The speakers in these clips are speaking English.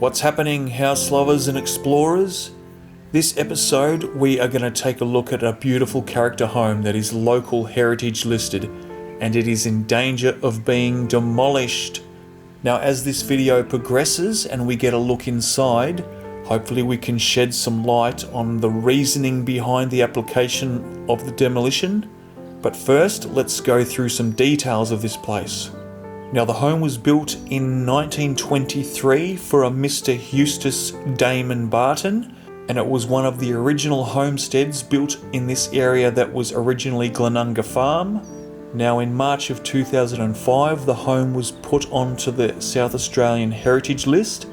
What's happening, house lovers and explorers? This episode we are going to take a look at a beautiful character home that is local heritage listed, and it is in danger of being demolished. Now as this video progresses and we get a look inside, hopefully we can shed some light on the reasoning behind the application of the demolition. But first, let's go through some details of this place. Now the home was built in 1923 for a Mr. Eustace Damon Barton, and it was one of the original homesteads built in this area that was originally Glenunga Farm. Now in March of 2005 the home was put onto the South Australian Heritage List,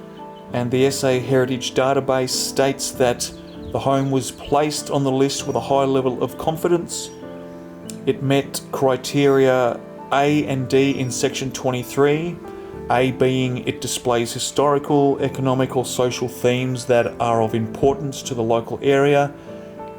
and the SA Heritage database states that the home was placed on the list with a high level of confidence. It met criteria A and D in section 23, A being it displays historical, economic or social themes that are of importance to the local area,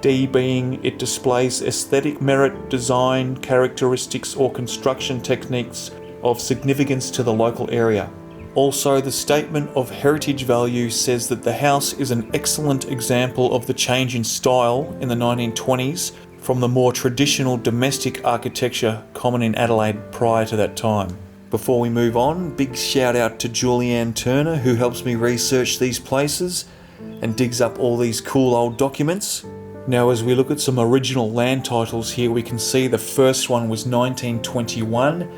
D being it displays aesthetic merit, design, characteristics or construction techniques of significance to the local area. Also, the statement of heritage value says that the house is an excellent example of the change in style in the 1920s from the more traditional domestic architecture common in Adelaide prior to that time. Before we move on, big shout out to Julianne Turner, who helps me research these places and digs up all these cool old documents. Now as we look at some original land titles here, we can see the first one was 1921,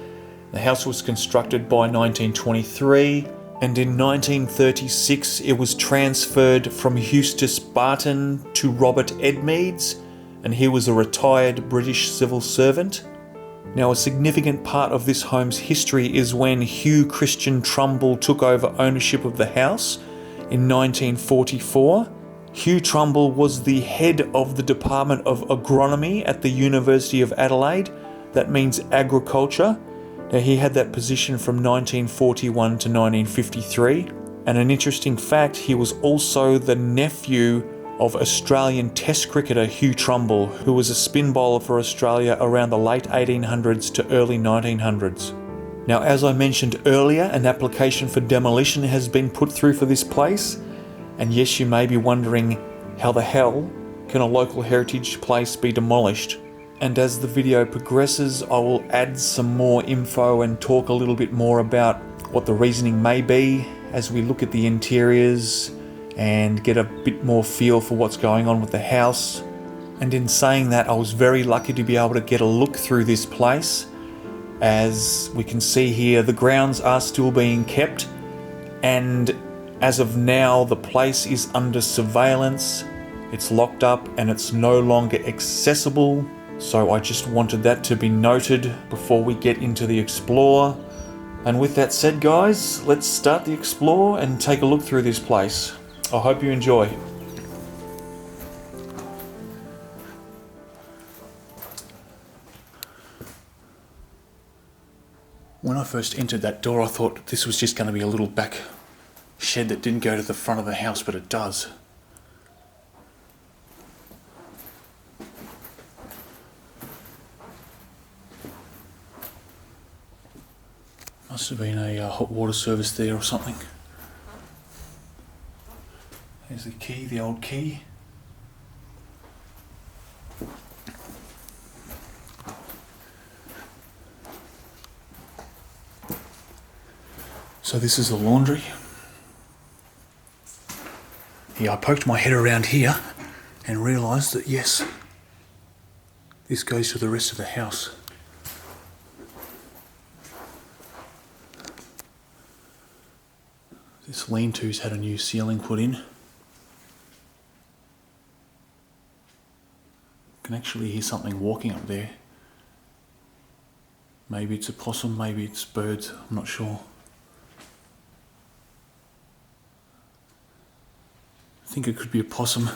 the house was constructed by 1923, and in 1936 it was transferred from Eustace Barton to Robert Edmeades, and he was a retired British civil servant. Now a significant part of this home's history is when Hugh Christian Trumbull took over ownership of the house in 1944. Hugh Trumbull was the head of the Department of Agronomy at the University of Adelaide. That means agriculture. Now he had that position from 1941 to 1953. And an interesting fact, he was also the nephew of Australian Test cricketer Hugh Trumbull, who was a spin bowler for Australia around the late 1800s to early 1900s. Now as I mentioned earlier, an application for demolition has been put through for this place, and yes, you may be wondering, how the hell can a local heritage place be demolished? And as the video progresses, I will add some more info and talk a little bit more about what the reasoning may be as we look at the interiors and get a bit more feel for what's going on with the house. And in saying that, I was very lucky to be able to get a look through this place. As we can see here, the grounds are still being kept, and as of now the place is under surveillance. It's locked up and it's no longer accessible, so I just wanted that to be noted before we get into the explore. And with that said, guys, let's start the explore and take a look through this place. I hope you enjoy. When I first entered that door, I thought this was just going to be a little back shed that didn't go to the front of the house, but it does. Must have been a hot water service there or something. There's the key, the old key. So this is the laundry. Yeah, I poked my head around here and realised that yes, this goes to the rest of the house. This lean-to's had a new ceiling put in. Can actually hear something walking up there. Maybe it's a possum, maybe it's birds, I'm not sure. I think it could be a possum.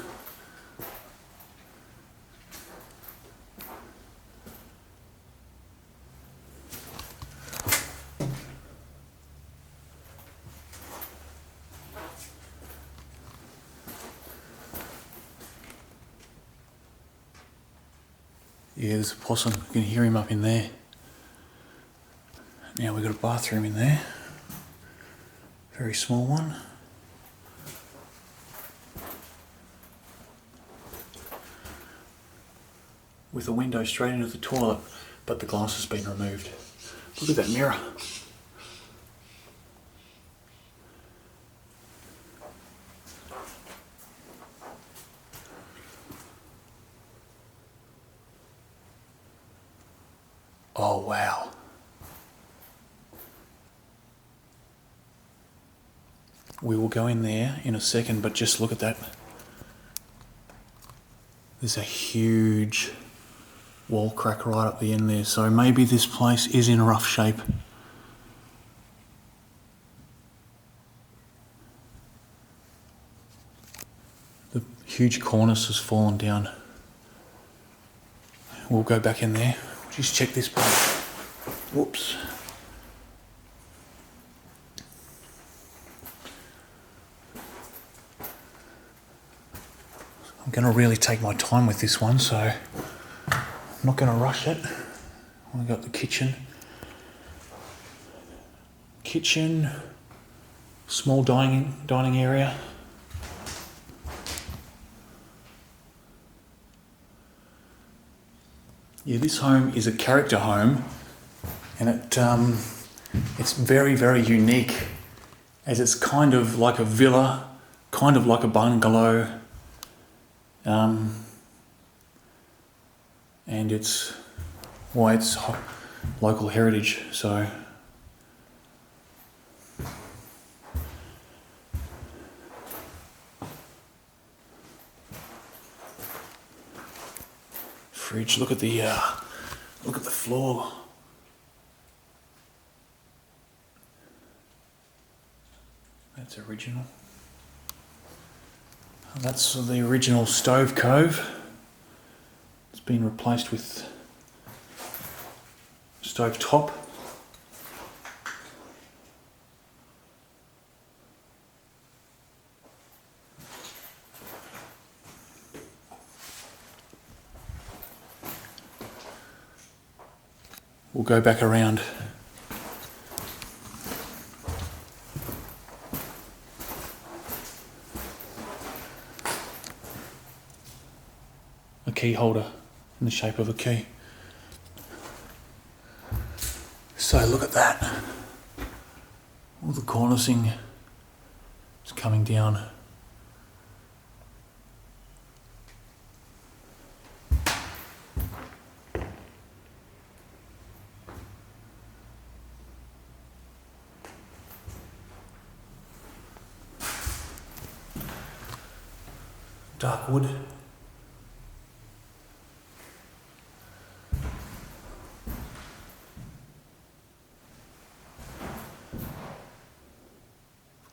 Yeah, there's a possum. You can hear him up in there. Now we've got a bathroom in there. Very small one. with a window straight into the toilet, but the glass has been removed. Look at that mirror. Oh wow. We will go in there in a second, but just look at that. There's a huge wall crack right up the end there, so maybe this place is in rough shape. The huge cornice has fallen down. We'll go back in there. Just check this part. Whoops. I'm going to really take my time with this one, so I'm not going to rush it. We've got the kitchen. Kitchen, small dining area. Yeah, this home is a character home, and it's very, very unique, as it's kind of like a villa, kind of like a bungalow, and it's local heritage, so fridge. Look at the floor. That's original. That's the original stove cove. It's been replaced with stove top. We'll go back around. A key holder in the shape of a key. So look at that. All the cornicing is coming down. Dark wood.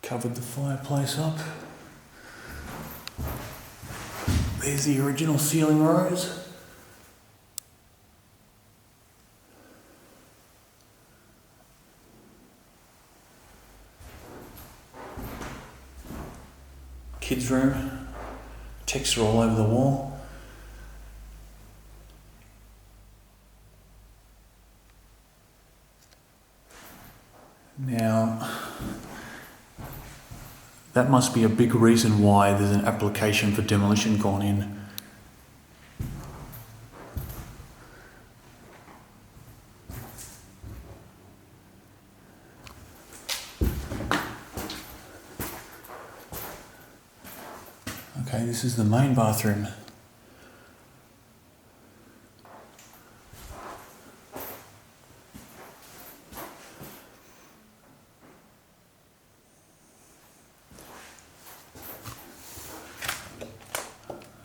Covered the fireplace up. There's the original ceiling rose. Kids' room. Texture all over the wall. Now, that must be a big reason why there's an application for demolition gone in. Okay, this is the main bathroom.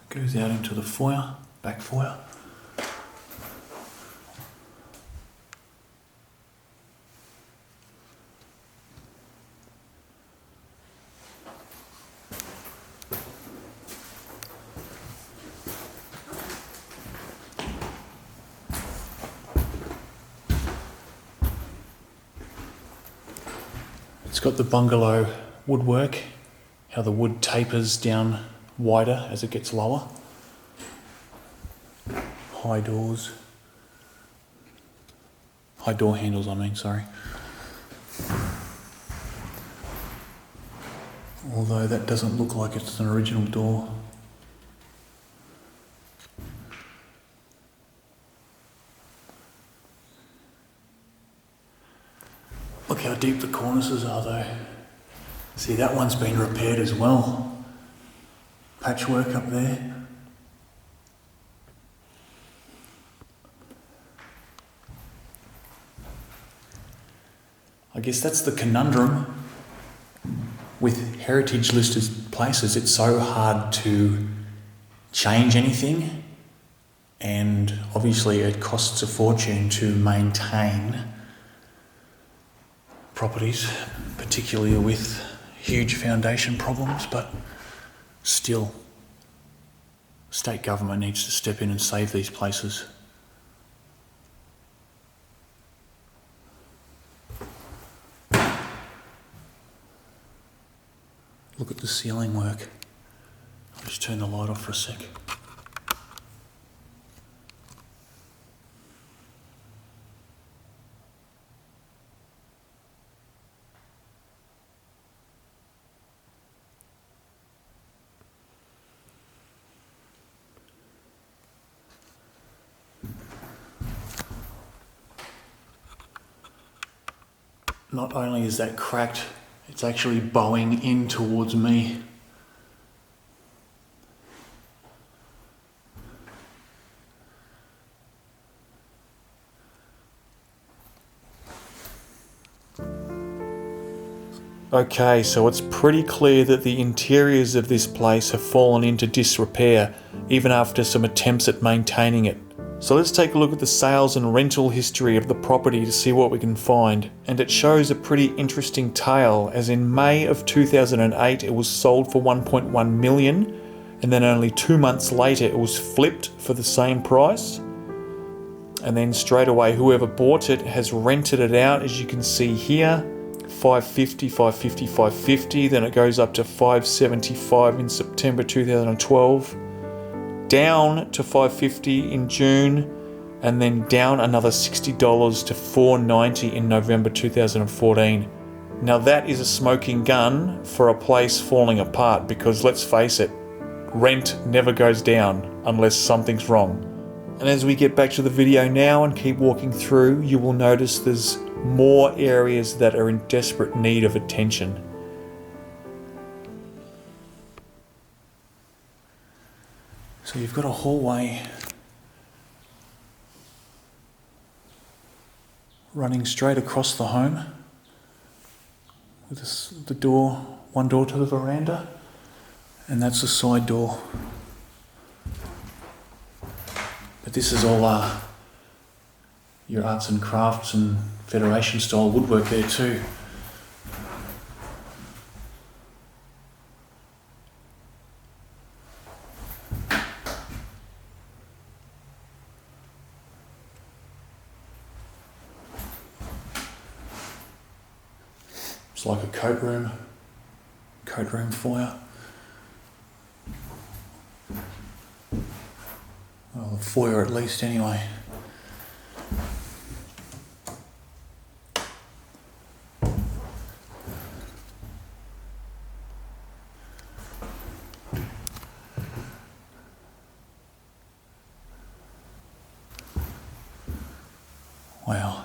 Goes out into the foyer, back foyer. It's got the bungalow woodwork, how the wood tapers down wider as it gets lower. High doors. High door handles, I mean, sorry. Although that doesn't look like it's an original door. Look how deep the cornices are though. See, that one's been repaired as well. Patchwork up there. I guess that's the conundrum with heritage listed places. It's so hard to change anything, and obviously it costs a fortune to maintain properties, particularly with huge foundation problems, but still, state government needs to step in and save these places. Look at the ceiling work. I'll just turn the light off for a sec. Not only is that cracked, it's actually bowing in towards me. Okay, so it's pretty clear that the interiors of this place have fallen into disrepair, even after some attempts at maintaining it. So let's take a look at the sales and rental history of the property to see what we can find. And it shows a pretty interesting tale, as in May of 2008 it was sold for 1.1 million, and then only 2 months later it was flipped for the same price. And then straight away whoever bought it has rented it out, as you can see here. 550, 550, 550, then it goes up to 575 in September 2012. Down to 550 in June, and then down another $60 to $490 in November 2014. Now that is a smoking gun for a place falling apart, because let's face it, rent never goes down unless something's wrong. And as we get back to the video now and keep walking through, you will notice there's more areas that are in desperate need of attention. So you've got a hallway running straight across the home with the door, one door to the veranda, and that's the side door. But this is all your arts and crafts and Federation style woodwork there too. It's like a coat room foyer. Well, a foyer at least anyway. Wow.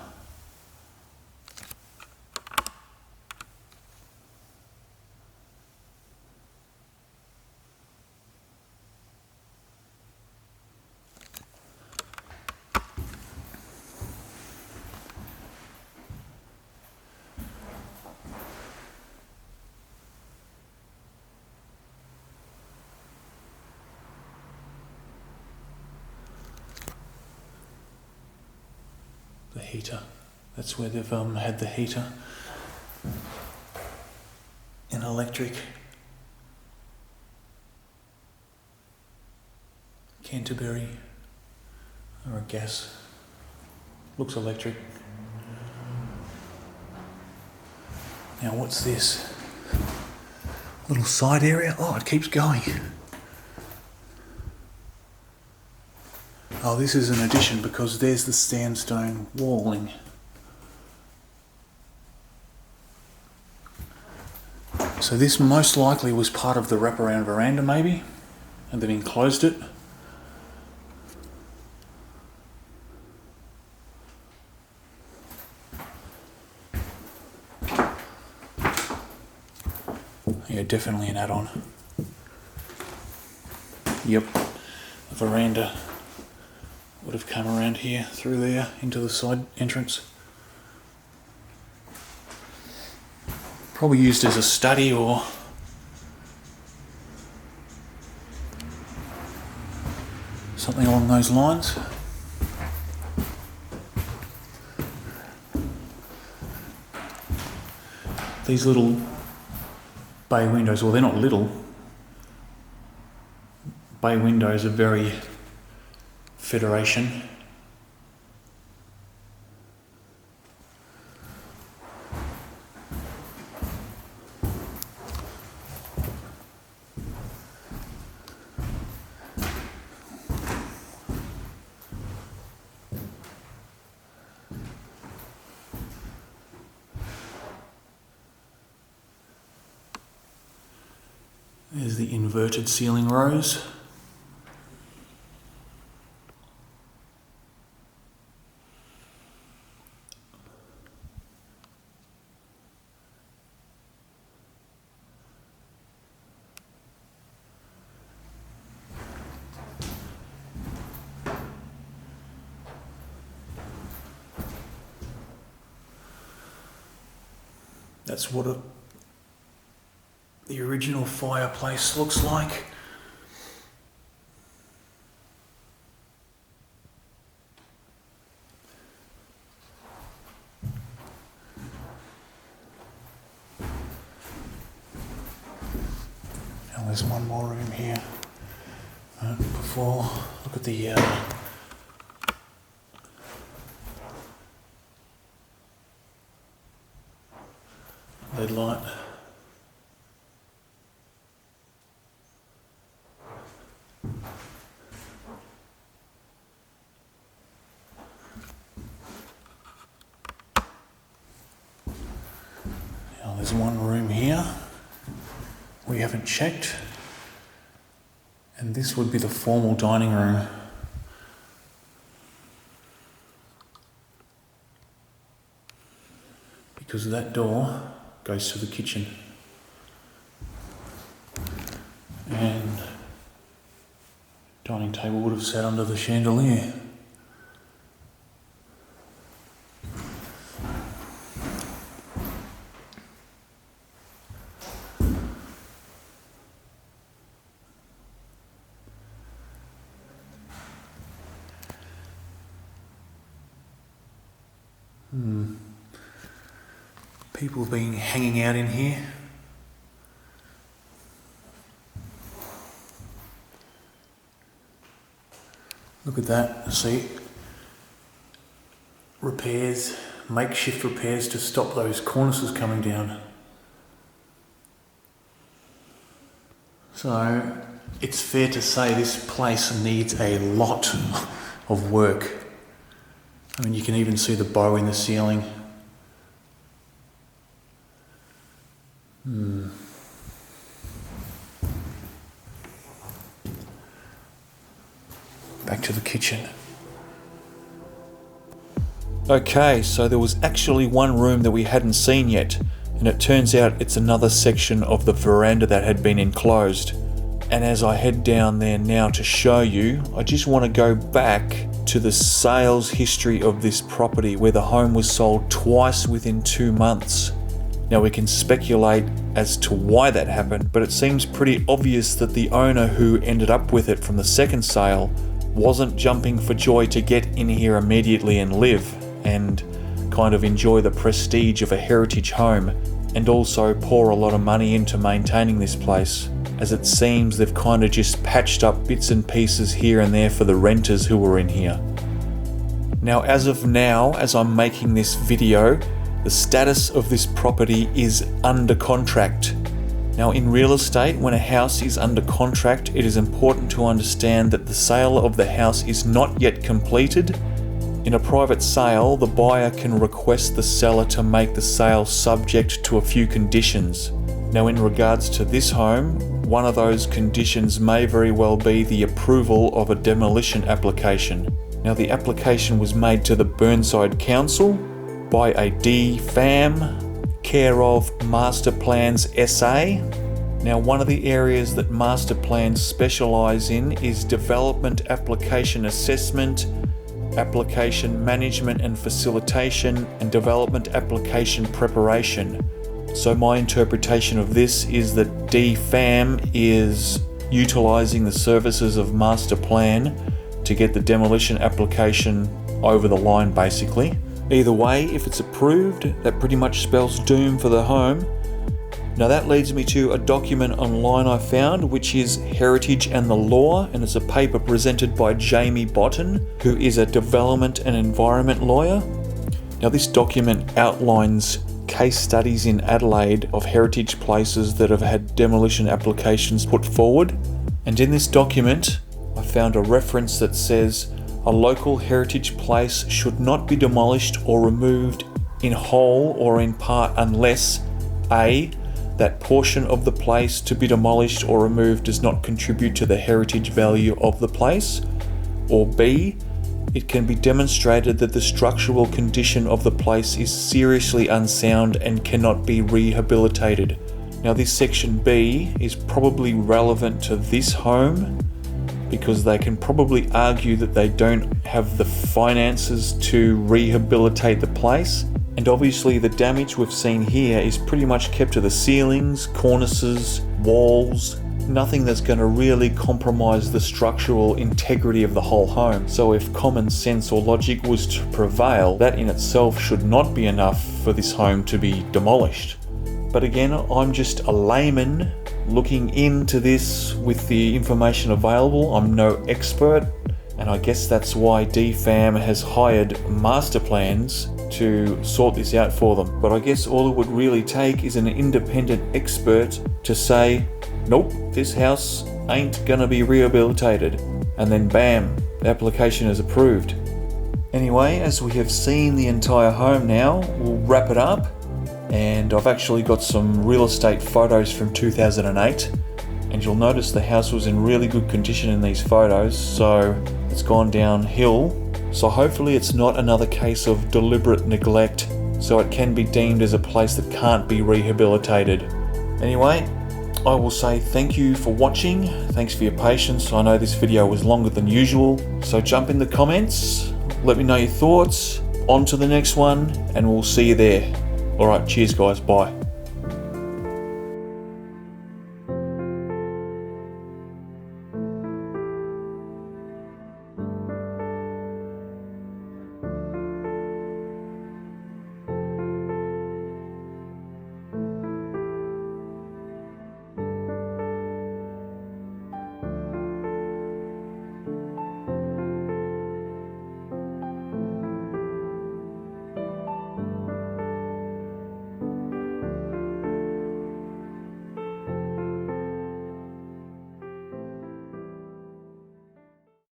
The heater. That's where they've had the heater. An electric. Canterbury. Or a gas. Looks electric. Now what's this? Little side area. Oh, it keeps going. Oh, this is an addition because there's the sandstone walling. So this most likely was part of the wraparound veranda maybe, and they've enclosed it. Yeah, definitely an add-on. Yep, the veranda would have come around here, through there, into the side entrance. Probably used as a study or something along those lines. These little bay windows, well, they're not little. Bay windows are very Federation. There's the inverted ceiling rose. That's what the original fireplace looks like. Now there's one more room here. Before, look at the LED light. Now there's one room here we haven't checked, and this would be the formal dining room. Because that door goes to the kitchen. And dining table would have sat under the chandelier. People have been hanging out in here. Look at that, see? Repairs, makeshift repairs to stop those cornices coming down. So, it's fair to say this place needs a lot of work. I mean, you can even see the bow in the ceiling. Back to the kitchen. Okay, so there was actually one room that we hadn't seen yet, and it turns out it's another section of the veranda that had been enclosed. And as I head down there now to show you, I just want to go back to the sales history of this property, where the home was sold twice within 2 months. Now we can speculate as to why that happened, but it seems pretty obvious that the owner who ended up with it from the second sale wasn't jumping for joy to get in here immediately and live and kind of enjoy the prestige of a heritage home, and also pour a lot of money into maintaining this place, as it seems they've kind of just patched up bits and pieces here and there for the renters who were in here. Now, as of now, as I'm making this video, the status of this property is under contract. Now, in real estate, when a house is under contract, it is important to understand that the sale of the house is not yet completed. In a private sale, the buyer can request the seller to make the sale subject to a few conditions. Now, in regards to this home, one of those conditions may very well be the approval of a demolition application. Now, the application was made to the Burnside Council by a DFAM, care of Master Plans SA, Now, one of the areas that master plans specialise in is development application assessment, application management and facilitation, and development application preparation. So my interpretation of this is that DFAM is utilising the services of master plan to get the demolition application over the line, basically. Either way, if it's approved, that pretty much spells doom for the home. Now that leads me to a document online I found, which is Heritage and the Law, and it's a paper presented by Jamie Botten, who is a development and environment lawyer. Now this document outlines case studies in Adelaide of heritage places that have had demolition applications put forward. And in this document, I found a reference that says a local heritage place should not be demolished or removed in whole or in part unless A, that portion of the place to be demolished or removed does not contribute to the heritage value of the place, or B, it can be demonstrated that the structural condition of the place is seriously unsound and cannot be rehabilitated. Now this section B is probably relevant to this home because they can probably argue that they don't have the finances to rehabilitate the place. And obviously the damage we've seen here is pretty much kept to the ceilings, cornices, walls, nothing that's going to really compromise the structural integrity of the whole home. So if common sense or logic was to prevail, that in itself should not be enough for this home to be demolished. But again, I'm just a layman looking into this with the information available. I'm no expert, and I guess that's why DFAM has hired master plans to sort this out for them. But I guess all it would really take is an independent expert to say, nope, this house ain't gonna be rehabilitated, and then bam, the application is approved. Anyway, as we have seen the entire home now, we'll wrap it up, and I've actually got some real estate photos from 2008, and you'll notice the house was in really good condition in these photos, so it's gone downhill. So hopefully it's not another case of deliberate neglect, so it can be deemed as a place that can't be rehabilitated. Anyway, I will say thank you for watching, thanks for your patience. I know this video was longer than usual, so jump in the comments, let me know your thoughts, on to the next one, and we'll see you there. Alright, cheers guys, bye.